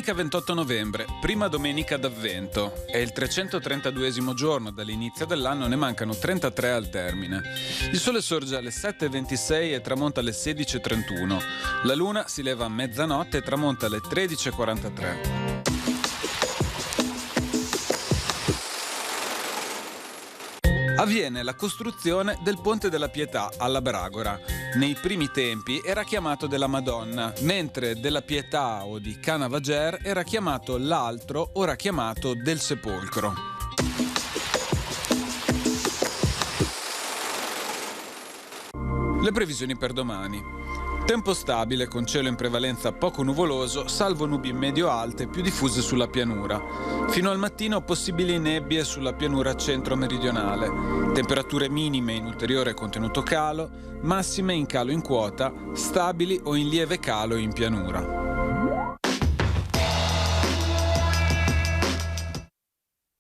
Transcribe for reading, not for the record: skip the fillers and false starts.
Domenica 28 novembre, prima domenica d'Avvento. È il 332esimo giorno dall'inizio dell'anno, ne mancano 33 al termine. Il sole sorge alle 7:26 e tramonta alle 16:31. La luna si leva a mezzanotte e tramonta alle 13:43. Avviene la costruzione del Ponte della Pietà alla Bragora. Nei primi tempi era chiamato della Madonna, mentre della Pietà o di Canavager era chiamato l'altro, ora chiamato del Sepolcro. Le previsioni per domani. Tempo stabile con cielo in prevalenza poco nuvoloso, salvo nubi medio-alte più diffuse sulla pianura. Fino al mattino possibili nebbie sulla pianura centro-meridionale. Temperature minime in ulteriore contenuto calo, massime in calo in quota, stabili o in lieve calo in pianura.